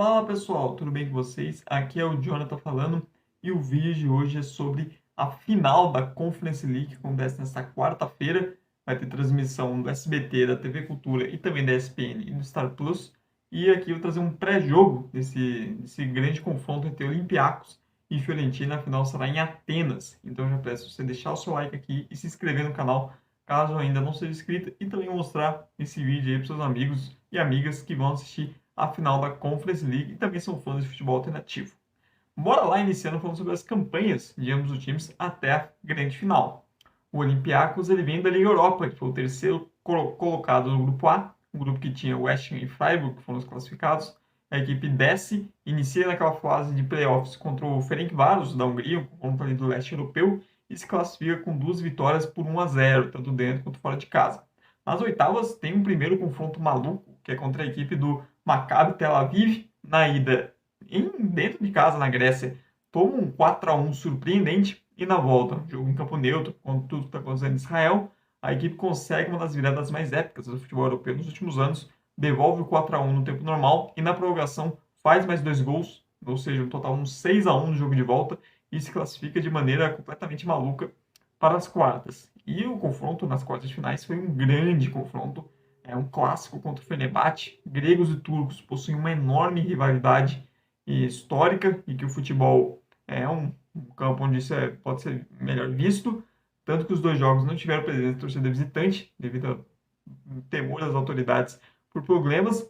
Fala pessoal, tudo bem com vocês? Aqui é o Jonathan falando e o vídeo de hoje é sobre a final da Conference League que acontece nesta quarta-feira. Vai ter transmissão do SBT, da TV Cultura e também da ESPN e do Star Plus. E aqui eu vou trazer um pré-jogo desse grande confronto entre Olympiacos e Fiorentina. A final será em Atenas. Então eu já peço você deixar o seu like aqui e se inscrever no canal caso ainda não seja inscrito e também mostrar esse vídeo aí para seus amigos e amigas que vão assistir a final da Conference League e também são fãs de futebol alternativo. Bora lá iniciando falando sobre as campanhas de ambos os times até a grande final. O Olympiacos ele vem da Liga Europa, que foi o terceiro colocado no grupo A, um grupo que tinha West Ham e Freiburg, que foram os classificados. A equipe desce, inicia naquela fase de playoffs contra o Ferencváros da Hungria, um confronto ali do leste europeu, e se classifica com 2 vitórias por 1-0, tanto dentro quanto fora de casa. Nas oitavas tem um primeiro confronto maluco, que é contra a equipe do Maccabi Tel Aviv, na ida dentro de casa, na Grécia, toma um 4-1 surpreendente e na volta, jogo em campo neutro, com tudo que está acontecendo em Israel, a equipe consegue uma das viradas mais épicas do futebol europeu nos últimos anos, devolve o 4-1 no tempo normal e na prorrogação faz mais 2 gols, ou seja, um total de um 6-1 no jogo de volta e se classifica de maneira completamente maluca para as quartas. E o confronto nas quartas de finais foi um grande confronto, é um clássico contra o Fenerbahçe. Gregos e turcos possuem uma enorme rivalidade histórica e que o futebol é um campo onde isso pode ser melhor visto, tanto que os dois jogos não tiveram presença de torcida visitante, devido ao temor das autoridades por problemas.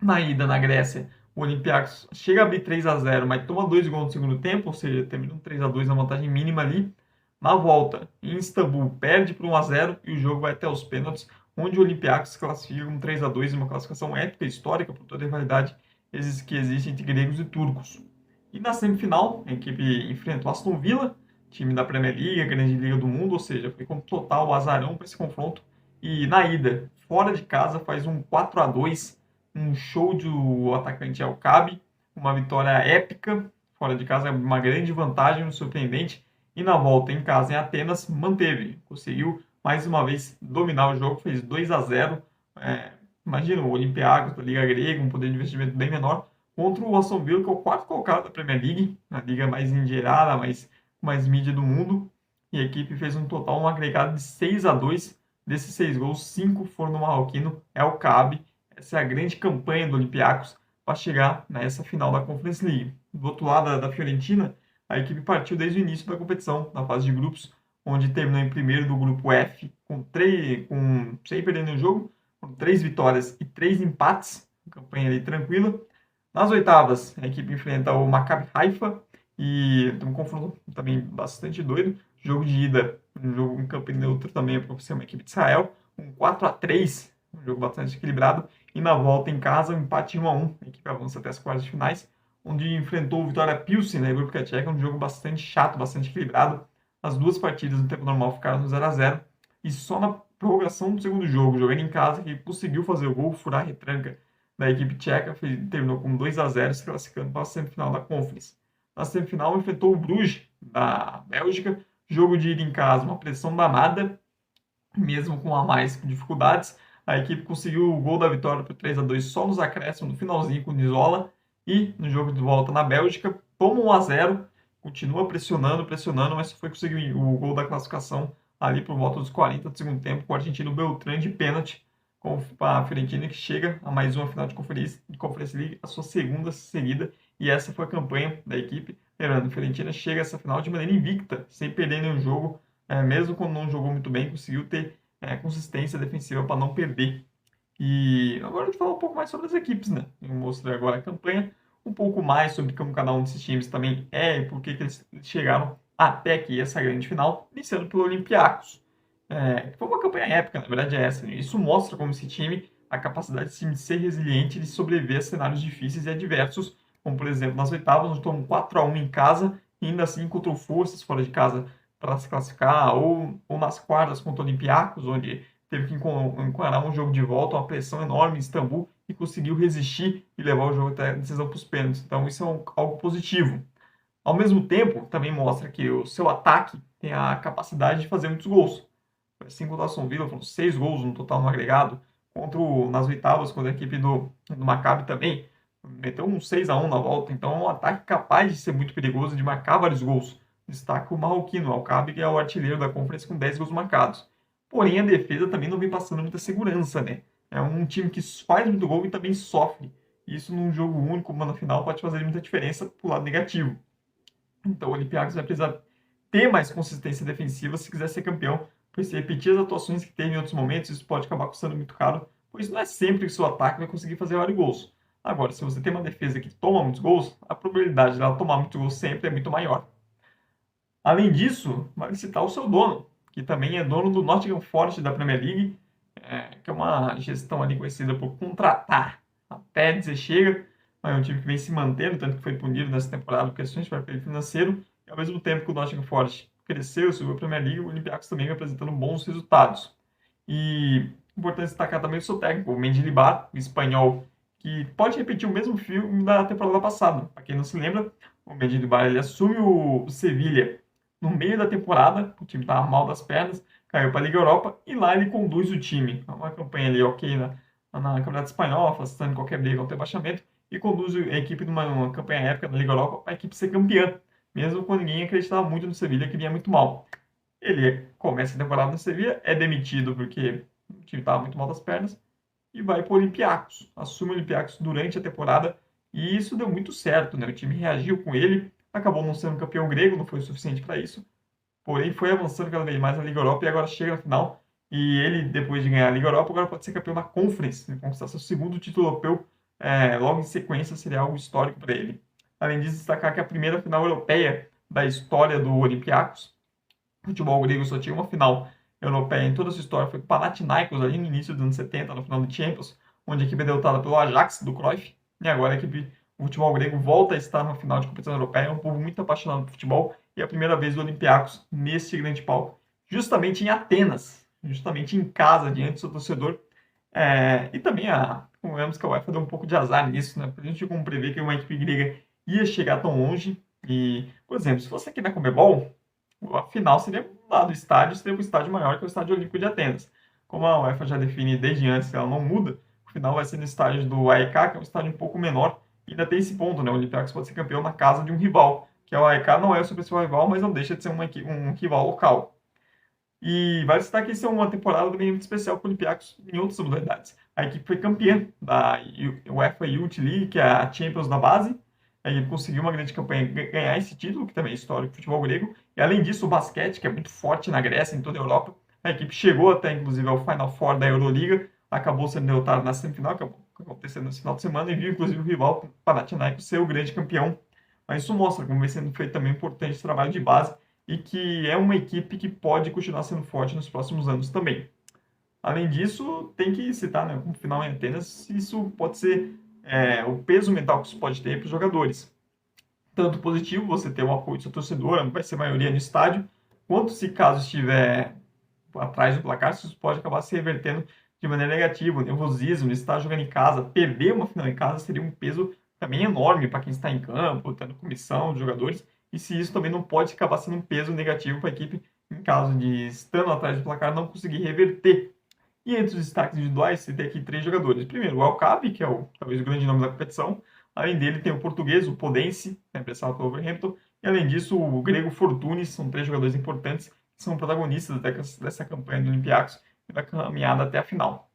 Na ida na Grécia, o Olympiacos chega a abrir 3-0, mas toma 2 gols no segundo tempo, ou seja, termina um 3-2 na vantagem mínima ali. Na volta, em Istambul, perde por 1-0 e o jogo vai até os pênaltis, onde o Olympiacos se classifica com 3-2 em uma classificação épica, histórica, por toda a rivalidade que existe entre gregos e turcos. E na semifinal, a equipe enfrenta o Aston Villa, time da Premier League, a grande liga do mundo, ou seja, foi com total azarão para esse confronto. E na ida, fora de casa, faz um 4-2, um show do atacante El Kaabi, uma vitória épica, fora de casa, uma grande vantagem, surpreendente. E na volta, em casa, em Atenas, conseguiu mais uma vez dominar o jogo, fez 2-0. Imagina, o Olympiacos da Liga Grega, um poder de investimento bem menor, contra o Aston Villa, que é o quarto colocado da Premier League, a liga mais endinheirada, mais mídia do mundo. E a equipe fez um total, um agregado de 6-2. Desses 6 gols, 5 foram no marroquino El Kaabi. Essa é a grande campanha do Olympiacos para chegar nessa final da Conference League. Do outro lado da Fiorentina, a equipe partiu desde o início da competição, na fase de grupos, onde terminou em primeiro do grupo F, sem perder nenhum jogo, com 3 vitórias e 3 empates, campanha ali tranquila. Nas oitavas, a equipe enfrenta o Maccabi Haifa e tem um confronto também bastante doido. Jogo de ida, um jogo em campo neutro também para ser uma equipe de Israel, um 4-3, um jogo bastante equilibrado. E na volta em casa, um empate 1-1, a equipe avança até as quartas de finais, onde enfrentou o Vitória Pilsen na República Tcheca, um jogo bastante chato, bastante equilibrado. As duas partidas no tempo normal ficaram no 0-0 e só na prorrogação do segundo jogo, jogando em casa, que conseguiu fazer o gol, furar a retranca da equipe tcheca, terminou com 2-0, se classificando para a semifinal da Conference. Na semifinal, enfrentou o Bruges, da Bélgica, jogo de ida em casa, uma pressão danada, mesmo com a mais dificuldades. A equipe conseguiu o gol da vitória por 3-2 só nos acréscimos, no finalzinho com o Nizola, e no jogo de volta na Bélgica, toma 1-0, continua pressionando, mas só foi conseguir o gol da classificação ali por volta dos 40 do segundo tempo, com o argentino Beltrán de pênalti, com a Fiorentina que chega a mais uma final de Conference League, a sua segunda seguida, e essa foi a campanha da equipe. Lembrando, a Fiorentina chega a essa final de maneira invicta, sem perder nenhum jogo, mesmo quando não jogou muito bem, conseguiu ter consistência defensiva para não perder. E agora eu vou falar um pouco mais sobre as equipes, né? Eu mostrei agora a campanha, um pouco mais sobre como cada um desses times também e por que eles chegaram até aqui essa grande final, iniciando pelo Olympiacos. Foi uma campanha épica, na verdade é essa. Né? Isso mostra como esse time, a capacidade desse time de ser resiliente e de sobreviver a cenários difíceis e adversos, como por exemplo nas oitavas, onde tomam 4-1 em casa e ainda assim encontrou forças fora de casa para se classificar, ou nas quartas contra o Olympiacos, onde teve que encarar um jogo de volta, uma pressão enorme em Istambul, e conseguiu resistir e levar o jogo até a decisão para os pênaltis. Então isso é algo positivo. Ao mesmo tempo, também mostra que o seu ataque tem a capacidade de fazer muitos gols. Assim contra o Aston Villa, foram 6 gols no total no agregado. Nas oitavas, contra a equipe do Maccabi também, meteu um 6-1 na volta, então é um ataque capaz de ser muito perigoso, de marcar vários gols. Destaca o marroquino, Alcabi, que é o artilheiro da Conference com 10 gols marcados. Porém, a defesa também não vem passando muita segurança, né? É um time que faz muito gol e também sofre. Isso num jogo único, como na final, pode fazer muita diferença pro lado negativo. Então o Olympiacos vai precisar ter mais consistência defensiva se quiser ser campeão, pois se repetir as atuações que teve em outros momentos, isso pode acabar custando muito caro, pois não é sempre que o seu ataque vai conseguir fazer vários gols. Agora, se você tem uma defesa que toma muitos gols, a probabilidade dela tomar muitos gols sempre é muito maior. Além disso, vale citar o seu dono, que também é dono do Nottingham Forest da Premier League, que é uma gestão ali conhecida por contratar até dizer chega, mas é um time que vem se mantendo, tanto que foi punido nessa temporada por questões de fair play financeiro, e ao mesmo tempo que o Nottingham Forest cresceu, subiu a Premier League, o Olympiacos também vem apresentando bons resultados. E importante destacar também o seu técnico, o Mendilibar, o espanhol, que pode repetir o mesmo filme da temporada passada. Para quem não se lembra, o Mendilibar ele assume o Sevilha no meio da temporada, o time estava mal das pernas, caiu para a Liga Europa e lá ele conduz o time. É uma campanha ali ok na Campeonato Espanhol, afastando qualquer briga contra o rebaixamento, e conduz a equipe numa campanha épica da Liga Europa para a equipe ser campeã, mesmo quando ninguém acreditava muito no Sevilha, que vinha muito mal. Ele começa a temporada no Sevilha, é demitido porque o time estava muito mal das pernas, e vai para o Olympiacos. Assume o Olympiacos durante a temporada, e isso deu muito certo, né? O time reagiu com ele, acabou não sendo campeão grego, não foi o suficiente para isso, porém foi avançando cada vez mais na Liga Europa e agora chega na final. E ele, depois de ganhar a Liga Europa, agora pode ser campeão da Conference, conquistar seu segundo título europeu logo em sequência, seria algo histórico para ele. Além disso, destacar que a primeira final europeia da história do Olympiacos, o futebol grego só tinha uma final europeia em toda a sua história, foi o Panathinaikos ali no início dos anos 70, no final do Champions, onde a equipe é derrotada pelo Ajax do Cruyff, e agora a equipe, o futebol grego volta a estar na final de competição europeia, é um povo muito apaixonado por futebol, e é a primeira vez do Olympiacos neste grande palco, justamente em Atenas, justamente em casa, diante do seu torcedor, e também convenhamos que a UEFA deu um pouco de azar nisso, né? Porque a gente tinha como prever que uma equipe grega ia chegar tão longe, e, por exemplo, se fosse aqui na Conmebol, a final seria lá do estádio, seria um estádio maior que o Estádio Olímpico de Atenas. Como a UEFA já define desde antes que ela não muda, o final vai ser no estádio do AEK, que é um estádio um pouco menor, e ainda tem esse ponto, né? O Olympiacos pode ser campeão na casa de um rival, que é o AEK, não é o seu principal rival, mas não deixa de ser um rival local. E vale destacar que isso é uma temporada também muito especial para o Olympiacos em outras modalidades. A equipe foi campeã da UEFA Youth League, que é a Champions da base. A equipe conseguiu uma grande campanha ganhar esse título, que também é histórico do futebol grego. E além disso, o basquete, que é muito forte na Grécia, em toda a Europa, a equipe chegou até, inclusive, ao Final Four da Euroliga, acabou sendo derrotada na semifinal, que aconteceu nesse final de semana, e viu, inclusive, o rival Panathinaikos ser o grande campeão. Mas isso mostra como vem sendo feito também um importante trabalho de base e que é uma equipe que pode continuar sendo forte nos próximos anos também. Além disso, tem que citar, né, como final em Atenas, isso pode ser o peso mental que isso pode ter para os jogadores. Tanto positivo, você ter o apoio do seu torcedor, vai ser maioria no estádio, quanto se caso estiver atrás do placar, isso pode acabar se revertendo de maneira negativa. O nervosismo, estar jogando em casa, perder uma final em casa seria um peso também enorme para quem está em campo, tendo comissão, jogadores, e se isso também não pode acabar sendo um peso negativo para a equipe em caso de, estando atrás do placar, não conseguir reverter. E entre os destaques individuais, você tem aqui 3 jogadores. Primeiro, o Alcabi, que é talvez o grande nome da competição. Além dele, tem o português, o Podense, emprestado pelo Wolverhampton. E além disso, o grego Fortounis. São 3 jogadores importantes que são protagonistas dessa campanha do Olympiacos e da caminhada até a final.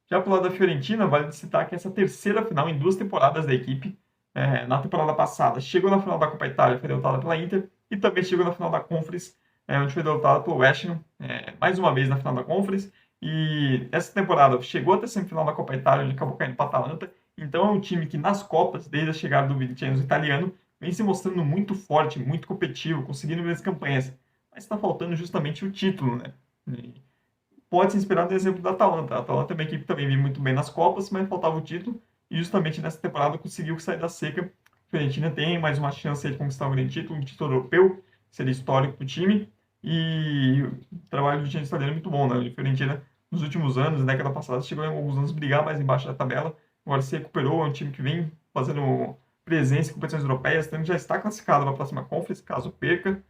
Já pro lado da Fiorentina, vale citar que essa terceira final em 2 temporadas da equipe, na temporada passada, chegou na final da Copa Itália, foi derrotada pela Inter, e também chegou na final da Conference, onde foi derrotada pelo West Ham, mais uma vez na final da Conference, e essa temporada chegou até a semifinal da Copa Itália, onde acabou caindo para a Atalanta, então é um time que nas Copas, desde a chegada do Vincenzo italiano, vem se mostrando muito forte, muito competitivo, conseguindo grandes campanhas, mas está faltando justamente o título, né? Pode se inspirar no exemplo da Atalanta. A Atalanta é uma equipe que também vem muito bem nas Copas, mas faltava o título. E justamente nessa temporada conseguiu sair da seca. A Fiorentina tem mais uma chance de conquistar um título europeu, que seria histórico para o time. E o trabalho do time italiano é muito bom, né? A Fiorentina, nos últimos anos, na década passada, chegou em alguns anos a brigar mais embaixo da tabela. Agora se recuperou, é um time que vem fazendo presença em competições europeias, então já está classificado para a próxima Conference, caso perca.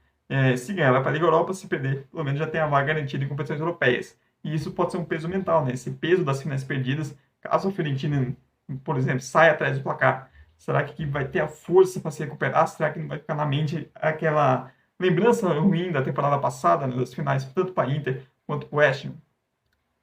Se ganhar, vai para a Liga Europa, se perder, pelo menos já tem a vaga garantida em competições europeias. E isso pode ser um peso mental, né? Esse peso das finais perdidas, caso a Fiorentina, por exemplo, saia atrás do placar Será que a equipe vai ter a força para se recuperar? Será que não vai ficar na mente aquela lembrança ruim da temporada passada, né, das finais, tanto para a Inter quanto para o West Ham?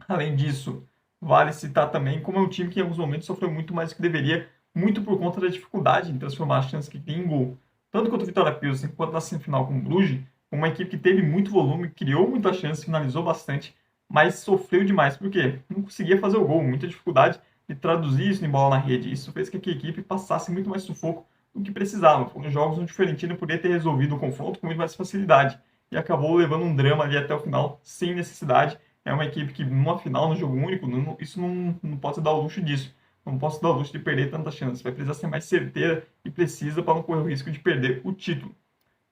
Além disso, vale citar também como é um time que em alguns momentos sofreu muito mais do que deveria, muito por conta da dificuldade em transformar as chances que tem em gol. Tanto quanto o Vitória Pilsen, quanto na semifinal com o Bruges, uma equipe que teve muito volume, criou muita chance, finalizou bastante, mas sofreu demais. Por quê? Não conseguia fazer o gol, muita dificuldade de traduzir isso em bola na rede. Isso fez com que a equipe passasse muito mais sufoco do que precisava. Foram jogos onde o Fiorentina poderia ter resolvido o confronto com muito mais facilidade e acabou levando um drama ali até o final, sem necessidade. É uma equipe que, numa final, no jogo único, isso não pode se dar o luxo disso. Não posso dar o luxo de perder tantas chances. Vai precisar ser mais certeira e precisa para não correr o risco de perder o título.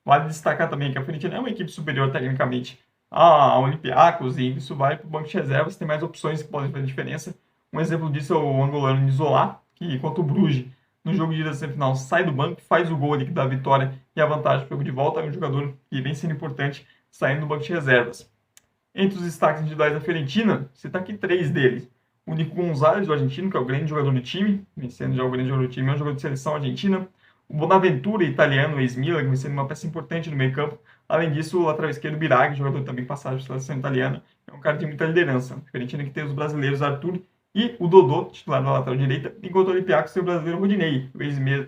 Vale destacar também que a Fiorentina é uma equipe superior tecnicamente a Olympiacos e isso vai para o banco de reservas, tem mais opções que podem fazer diferença. Um exemplo disso é o angolano Nizola, que contra o Bruges, no jogo de ida da semifinal, sai do banco, faz o gol ali que dá a vitória e a vantagem para o jogo de volta. É um jogador que vem sendo importante saindo do banco de reservas. Entre os destaques individuais da Fiorentina, você está aqui 3 deles. O Nico Gonzalez, o argentino, que é o grande jogador do time, vencendo já o grande jogador do time, é um jogador de seleção argentina. O Bonaventura, italiano, ex-Milan, vem sendo uma peça importante no meio campo. Além disso, o lateral esquerdo, Biraghi, jogador também passado pela seleção italiana, é um cara de muita liderança. A Fiorentina que tem os brasileiros Arthur e o Dodô, titular da lateral direita, enquanto o Olympiacos tem o brasileiro Rodinei,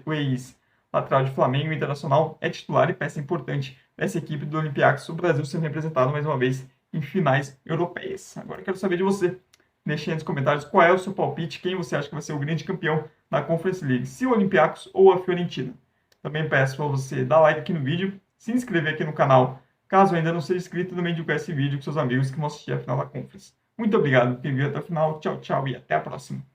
o ex-lateral de Flamengo Internacional, é titular e peça importante dessa equipe do Olympiacos, o Brasil sendo representado mais uma vez em finais europeias. Agora eu quero saber de você. Deixe aí nos comentários qual é o seu palpite, quem você acha que vai ser o grande campeão da Conference League, se o Olympiacos ou a Fiorentina. Também peço para você dar like aqui no vídeo, se inscrever aqui no canal, caso ainda não seja inscrito, também divulgar esse vídeo com seus amigos que vão assistir a final da Conference. Muito obrigado por ter vindo até o final, tchau, tchau e até a próxima.